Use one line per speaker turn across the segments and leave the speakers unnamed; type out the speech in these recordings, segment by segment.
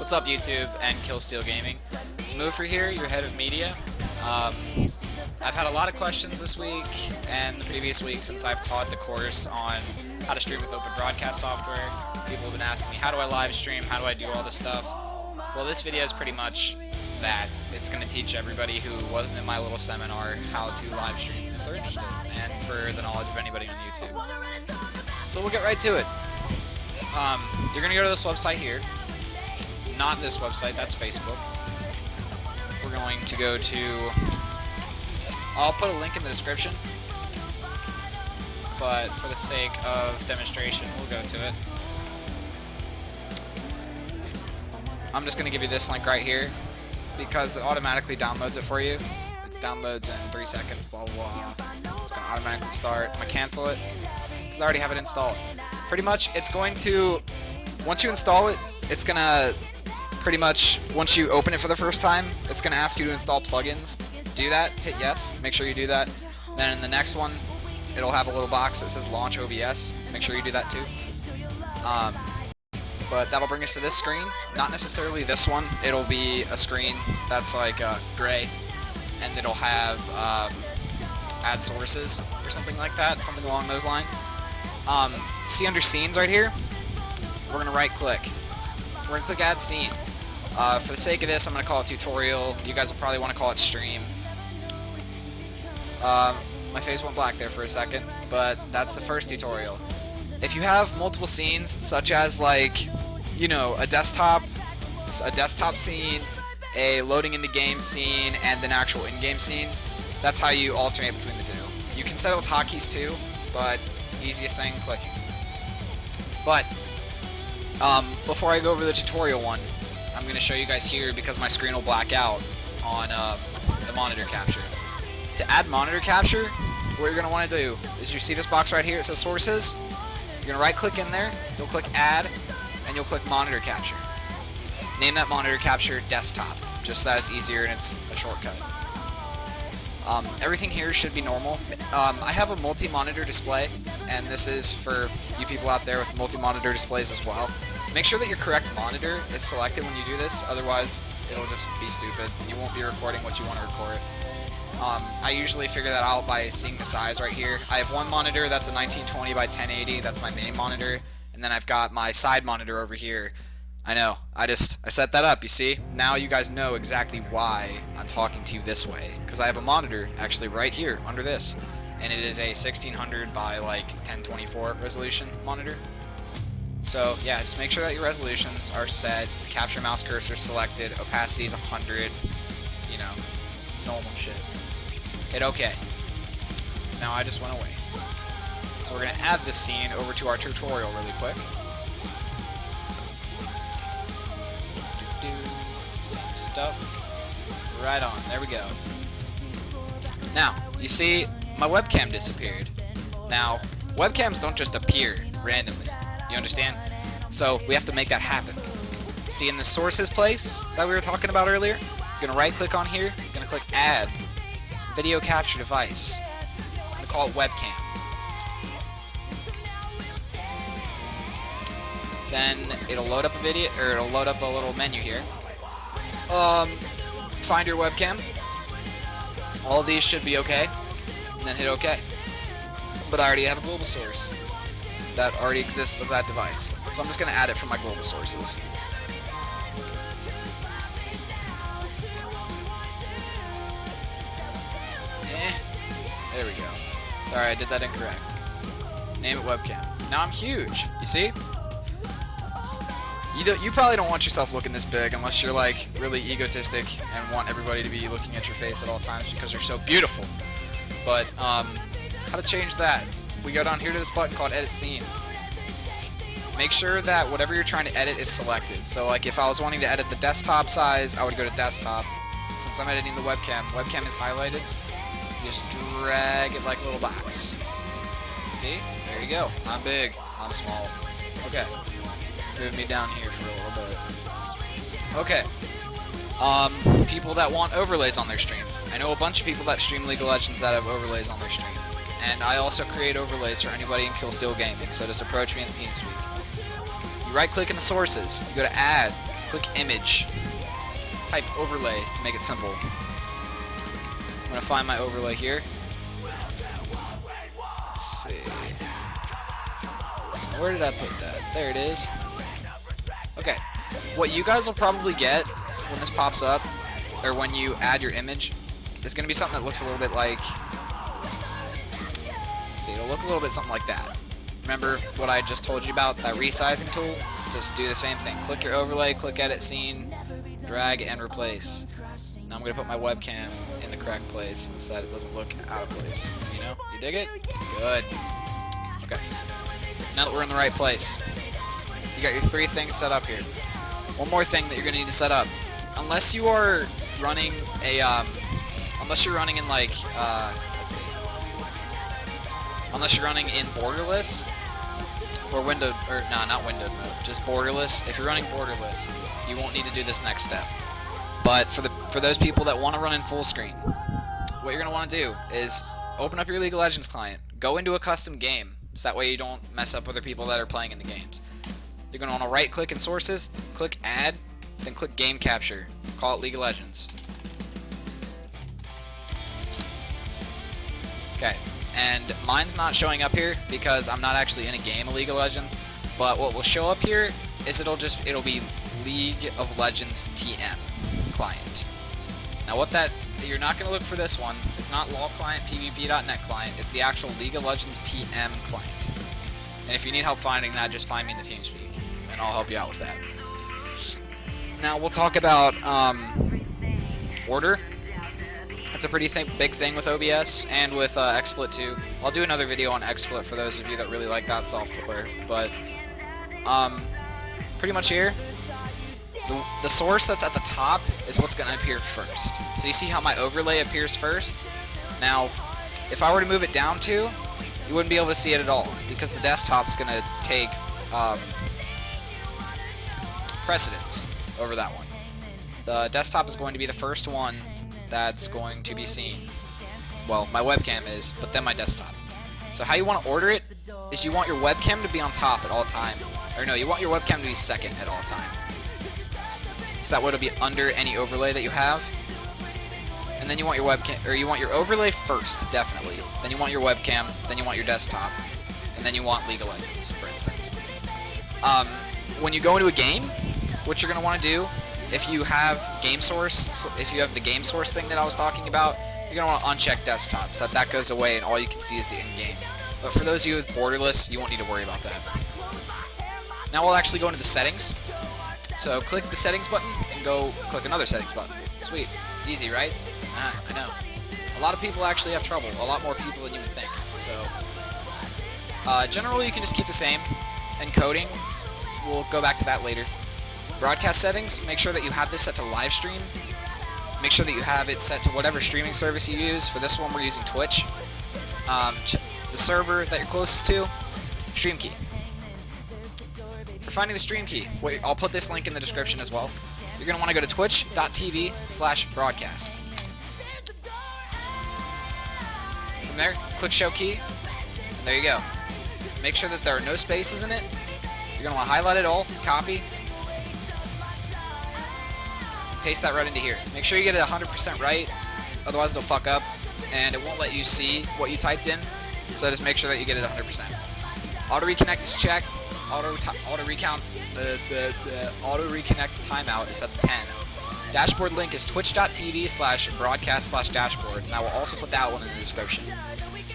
What's up, YouTube and Killsteal Gaming? It's Moopher here, your head of media. I've had a lot of questions this week and the previous week since I've taught the course on how to stream with open broadcast software. People have been asking me, how do I live stream? How do I do all this stuff? Well, this video is pretty much that. It's going to teach everybody who wasn't in my little seminar how to live stream if they're interested, and for the knowledge of anybody on YouTube. So we'll get right to it. You're going to go to this website here. Not this website, that's Facebook. We're going to go to... I'll put a link in the description, but for the sake of demonstration, we'll go to it. I'm just going to give you this link right here, because it automatically downloads it for you. It downloads in 3 seconds, blah, blah, blah. It's going to automatically start. I'm going to cancel it, because I already have it installed. Pretty much, it's going to... Once you install it, it's going to... Pretty much, once you open it for the first time, it's going to ask you to install plugins. Do that, hit yes, make sure you do that. Then in the next one, it'll have a little box that says launch OBS. Make sure you do that too. But that'll bring us to this screen. Not necessarily this one. It'll be a screen that's like gray, and it'll have add sources or something like that, something along those lines. See under scenes right here, we're going to right click. We're going to click add scene. For the sake of this, I'm going to call it tutorial. You guys will probably want to call it stream. My face went black there for a second, but that's the first tutorial. If you have multiple scenes, such as like, you know, a desktop scene, a loading into game scene, and an actual in-game scene, that's how you alternate between the two. You can set it with hotkeys too, but easiest thing, clicking. But before I go over the tutorial one, I'm going to show you guys here because my screen will black out on the monitor capture. To add monitor capture, what you're going to want to do is you see this box right here, it says sources. You're going to right click in there, you'll click add, and you'll click monitor capture. Name that monitor capture desktop, just so that it's easier and it's a shortcut. Everything here should be normal. I have a multi-monitor display, and this is for you people out there with multi-monitor displays as well. Make sure that your correct monitor is selected when you do this, otherwise it'll just be stupid. You won't be recording what you want to record. I usually figure that out by seeing the size right here. I have one monitor that's a 1920 by 1080, that's my main monitor, and then I've got my side monitor over here. I know, I set that up, you see? Now you guys know exactly why I'm talking to you this way, because I have a monitor actually right here under this, and it is a 1600 by like 1024 resolution monitor. So yeah, just make sure that your resolutions are set, capture mouse cursor selected, opacity is 100, you know, normal shit. Hit OK. Now I just went away. So we're going to add this scene over to our tutorial really quick. Same stuff. Right on. There we go. Now, you see, my webcam disappeared. Now, webcams don't just appear randomly. You understand? So we have to make that happen. See in the sources place that we were talking about earlier? You're going to right click on here. You're going to click add video capture device. I'm going to call it webcam. Then it'll load up a video, or it'll load up a little menu here. Find your webcam. All of these should be okay. And then hit OK. But I already have a global source that already exists of that device. So I'm just going to add it from my global sources. There we go. Sorry, I did that incorrect. Name it webcam. Now I'm huge. You see? You probably don't want yourself looking this big unless you're like really egotistic and want everybody to be looking at your face at all times because you're so beautiful. But how to change that? We go down here to this button called Edit Scene. Make sure that whatever you're trying to edit is selected. So like if I was wanting to edit the desktop size, I would go to desktop. Since I'm editing the webcam, webcam is highlighted. You just drag it like a little box. See? There you go. I'm big. I'm small. Okay. Move me down here for a little bit. Okay. People that want overlays on their stream. I know a bunch of people that stream League of Legends that have overlays on their stream. And I also create overlays for anybody in Killsteal Gaming, so just approach me in the TeamSpeak. You right click in the sources, you go to add, click image, type overlay to make it simple. I'm gonna find my overlay here. Let's see. Where did I put that? There it is. Okay. What you guys will probably get when this pops up, or when you add your image, is gonna be something that looks a little bit like. Let's see, it'll look a little bit something like that. Remember what I just told you about, that resizing tool? Just do the same thing. Click your overlay, click edit scene, drag and replace. Now I'm going to put my webcam in the correct place so that it doesn't look out of place. You know? You dig it? Good. Okay. Now that we're in the right place, you got your 3 things set up here. One more thing that you're going to need to set up. Unless you are running a, unless you're running in like, let's see. Unless you're running in borderless, or windowed, or nah, not windowed mode, just borderless. If you're running borderless, you won't need to do this next step. But for those people that want to run in full screen, what you're going to want to do is open up your League of Legends client, go into a custom game, so that way you don't mess up other people that are playing in the games. You're going to want to right click in sources, click add, then click game capture, call it League of Legends. Okay. And mine's not showing up here because I'm not actually in a game of League of Legends. But what will show up here is it'll be League of Legends TM client. Now you're not going to look for this one. It's not LOL client, PvP.net client. It's the actual League of Legends TM client. And if you need help finding that, just find me in the TeamSpeak, and I'll help you out with that. Now we'll talk about order. It's a pretty big thing with OBS and with XSplit too. I'll do another video on XSplit for those of you that really like that software. But pretty much here, the source that's at the top is what's going to appear first. So you see how my overlay appears first? Now, if I were to move it down to, you wouldn't be able to see it at all because the desktop's going to take precedence over that one. The desktop is going to be the first one that's going to be seen. Well, my webcam is, but then my desktop. So how you want to order it is you want your webcam to be on top at all time. Or no, you want your webcam to be second at all time. So that way it'll be under any overlay that you have. And then you want your webcam, or you want your overlay first, definitely. Then you want your webcam, then you want your desktop, and then you want League of Legends, for instance. When you go into a game, what you're going to want to do, if you have game source, if you have the game source thing that I was talking about, you're going to want to uncheck desktop so that goes away and all you can see is the in-game. But for those of you with borderless, you won't need to worry about that. Now we'll actually go into the settings. So click the settings button and go click another settings button. Sweet. Easy, right? I know. A lot of people actually have trouble. A lot more people than you would think. So generally you can just keep the same. Encoding, we'll go back to that later. Broadcast settings, make sure that you have this set to live stream. Make sure that you have it set to whatever streaming service you use. For this one, we're using Twitch. The server that you're closest to, stream key. For finding the stream key, I'll put this link in the description as well. You're going to want to go to twitch.tv/broadcast. From there, click show key, and there you go. Make sure that there are no spaces in it. You're going to want to highlight it all, copy, paste that right into here. Make sure you get it 100% right, otherwise it'll fuck up, and it won't let you see what you typed in, so just make sure that you get it 100%. Auto reconnect is checked. Auto recount, the auto reconnect timeout is set to 10. Dashboard link is twitch.tv/broadcast/dashboard, and I will also put that one in the description.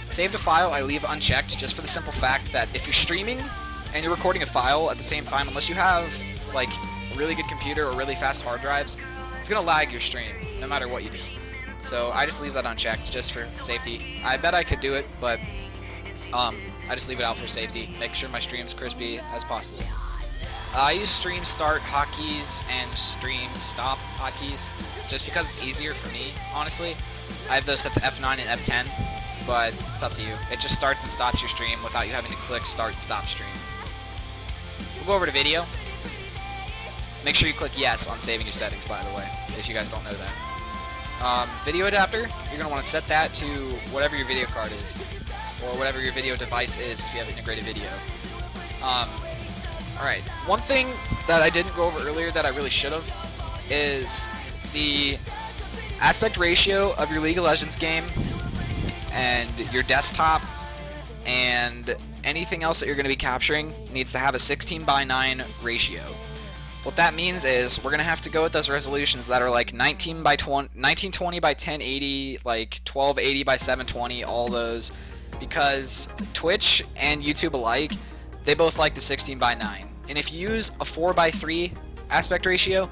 Save to file I leave unchecked just for the simple fact that if you're streaming and you're recording a file at the same time, unless you have like a really good computer or really fast hard drives, it's gonna lag your stream no matter what you do. So I just leave that unchecked just for safety. I bet I could do it, but I just leave it out for safety. Make sure my stream's crispy as possible. I use stream start hotkeys and stream stop hotkeys just because it's easier for me, honestly. I have those set to F9 and F10, but it's up to you. It just starts and stops your stream without you having to click start and stop stream. We'll go over to video. Make sure you click yes on saving your settings, by the way, if you guys don't know that. Video adapter, you're going to want to set that to whatever your video card is, or whatever your video device is if you have integrated video. Alright, one thing that I didn't go over earlier that I really should have is the aspect ratio of your League of Legends game and your desktop and anything else that you're going to be capturing needs to have a 16:9 ratio. What that means is we're going to have to go with those resolutions that are like 1920 by 1080, like 1280 by 720, all those, because Twitch and YouTube alike, they both like the 16:9. And if you use a 4:3 aspect ratio,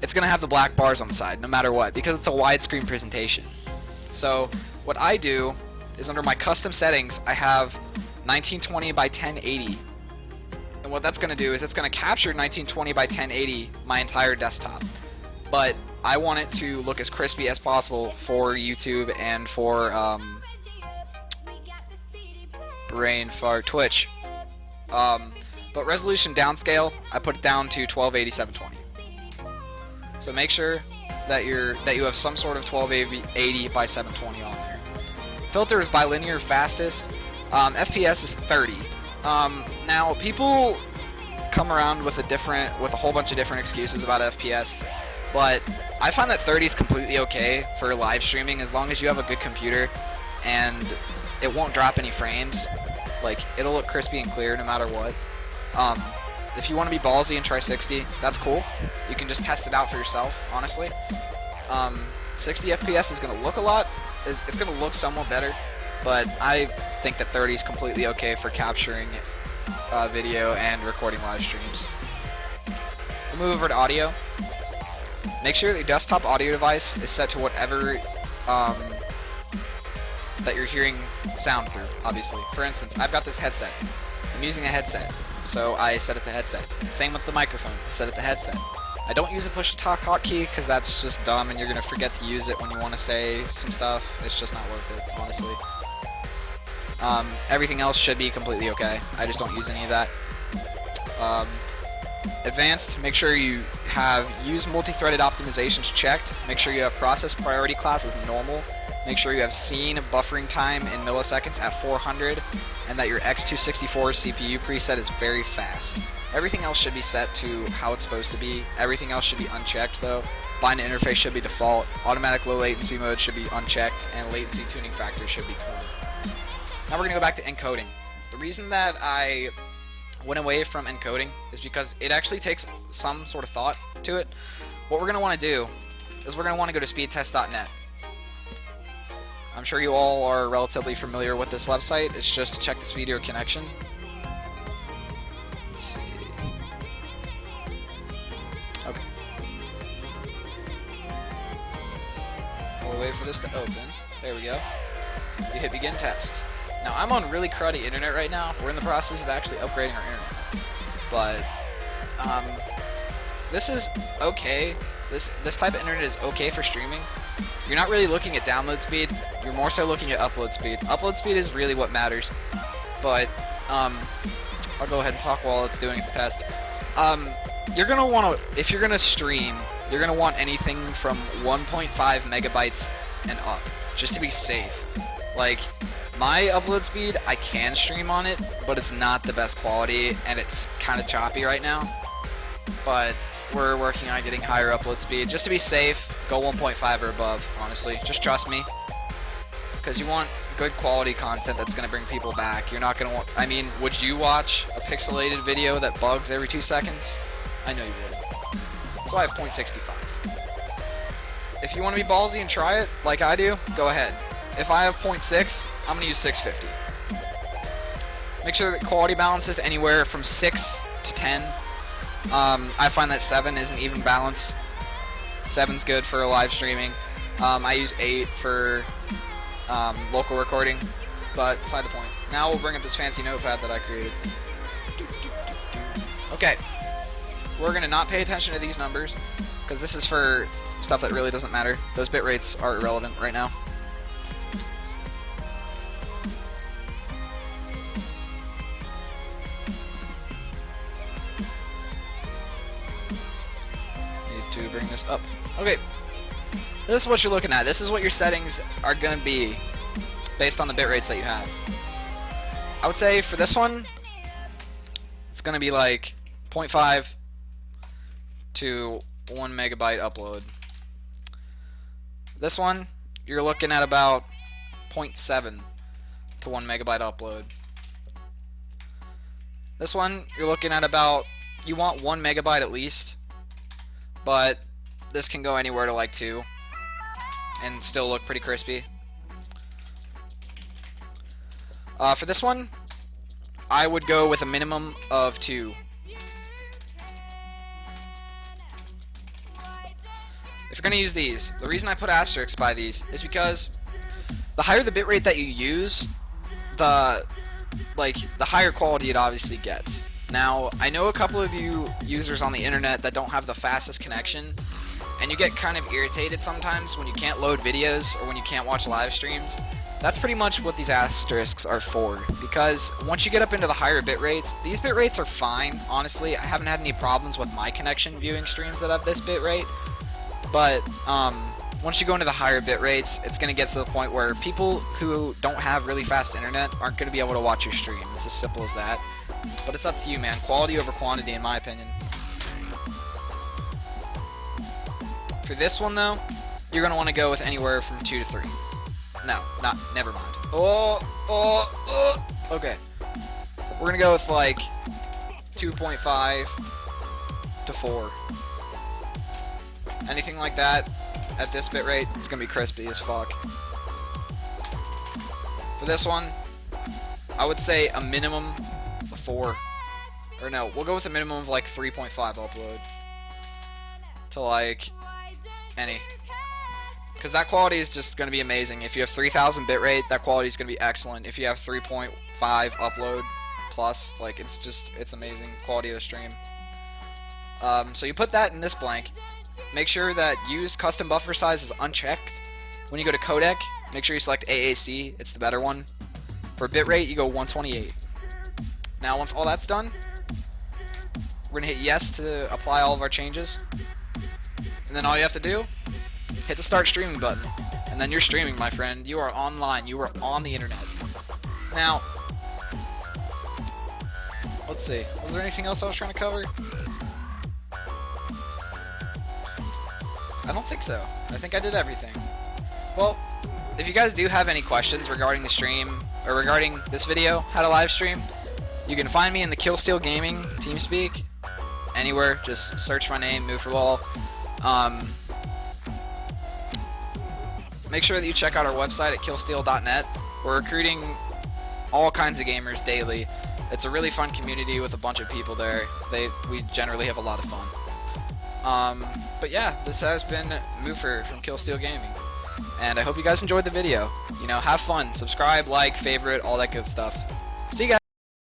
it's going to have the black bars on the side no matter what, because it's a widescreen presentation. So what I do is under my custom settings, I have 1920 by 1080. And what that's going to do is it's going to capture 1920 by 1080 my entire desktop. But I want it to look as crispy as possible for YouTube and for brain fart Twitch. But resolution downscale, I put it down to 1280 720. So make sure that you have some sort of 1280 by 720 on there. Filter is bilinear fastest. FPS is 30. Now people come around with a whole bunch of different excuses about FPS, but I find that 30 is completely okay for live streaming as long as you have a good computer and it won't drop any frames. Like, it'll look crispy and clear no matter what. If you want to be ballsy and try 60, that's cool. You can just test it out for yourself, honestly. 60 FPS is going to look it's going to look somewhat better, but I think that 30 is completely okay for capturing video and recording live streams. We'll move over to audio. Make sure that your desktop audio device is set to whatever that you're hearing sound through, obviously. For instance, I've got this headset. I'm using a headset, so I set it to headset. Same with the microphone, I set it to headset. I don't use a push-to-talk hotkey because that's just dumb and you're going to forget to use it when you want to say some stuff. It's just not worth it, honestly. Everything else should be completely okay. I just don't use any of that. Advanced, make sure you have use multi-threaded optimizations checked. Make sure you have process priority class as normal. Make sure you have scene buffering time in milliseconds at 400, and that your X264 CPU preset is very fast. Everything else should be set to how it's supposed to be. Everything else should be unchecked though. Bind interface should be default. Automatic low latency mode should be unchecked, and latency tuning factor should be 20. Now we're going to go back to encoding. The reason that I went away from encoding is because it actually takes some sort of thought to it. What we're going to want to do is we're going to want to go to speedtest.net. I'm sure you all are relatively familiar with this website. It's just to check the speed of your connection. Let's see. Okay. We'll wait for this to open. There we go. You hit begin test. Now, I'm on really cruddy internet right now. We're in the process of actually upgrading our internet. But, this is okay. This type of internet is okay for streaming. You're not really looking at download speed. You're more so looking at upload speed. Upload speed is really what matters. But, I'll go ahead and talk while it's doing its test. You're going to want to, if you're going to stream, you're going to want anything from 1.5 megabytes and up, just to be safe. Like, my upload speed, I can stream on it, but it's not the best quality, and it's kind of choppy right now. But we're working on getting higher upload speed. Just to be safe, go 1.5 or above, honestly. Just trust me. Because you want good quality content that's going to bring people back. You're not going to want... I mean, would you watch a pixelated video that bugs every 2 seconds? I know you would. So I have 0.65. If you want to be ballsy and try it, like I do, go ahead. If I have 0.6, I'm going to use 650. Make sure that quality balance is anywhere from 6 to 10. I find that 7 is an even balance. 7's good for live streaming. I use 8 for local recording, but beside the point. Now we'll bring up this fancy notepad that I created. Okay, we're going to not pay attention to these numbers, because this is for stuff that really doesn't matter. Those bit rates are irrelevant right now. Need to bring this up. Okay, this is what you're looking at. This is what your settings are going to be based on the bit rates that you have. I would say for this one, it's going to be like 0.5 to 1 megabyte upload. This one, you're looking at about 0.7 to 1 megabyte upload. This one, you're looking at about, you want 1 megabyte at least, but this can go anywhere to like 2 and still look pretty crispy. For this one, I would go with a minimum of 2. If you're going to use these, the reason I put asterisks by these is because the higher the bitrate that you use, the higher quality it obviously gets. Now, I know a couple of you users on the internet that don't have the fastest connection, and you get kind of irritated sometimes when you can't load videos or when you can't watch live streams. That's pretty much what these asterisks are for, because once you get up into the higher bit rates, these bit rates are fine, honestly. I haven't had any problems with my connection viewing streams that have this bit rate, but once you go into the higher bit rates, it's going to get to the point where people who don't have really fast internet aren't going to be able to watch your stream. It's as simple as that. But it's up to you, man. Quality over quantity, in my opinion. For this one, though, you're going to want to go with anywhere from 2 to 3. No, never mind. Okay. We're going to go with, like, 2.5 to 4. Anything like that, at this bit rate, it's going to be crispy as fuck. For this one, I would say a minimum of 4. Or no, we'll go with a minimum of like 3.5 upload. To like any. Because that quality is just going to be amazing. If you have 3000 bitrate, that quality is going to be excellent. If you have 3.5 upload plus, like it's amazing quality of the stream. So you put that in this blank. Make sure that use custom buffer size is unchecked. When you go to codec, make sure you select AAC. It's the better one. For bitrate, you go 128. Now, once all that's done, we're going to hit yes to apply all of our changes. And then all you have to do, hit the start streaming button. And then you're streaming, my friend. You are online. You are on the internet. Now, let's see. Was there anything else I was trying to cover? I don't think so. I think I did everything. Well, if you guys do have any questions regarding the stream, or regarding this video, how to live stream, you can find me in the Killsteal Gaming TeamSpeak. Anywhere, just search my name, moopher. Make sure that you check out our website at killsteal.net. We're recruiting all kinds of gamers daily. It's a really fun community with a bunch of people there. We generally have a lot of fun. But yeah, this has been Moopher from Killsteal Gaming, and I hope you guys enjoyed the video. You know, have fun, subscribe, like, favorite, all that good stuff. See you guys.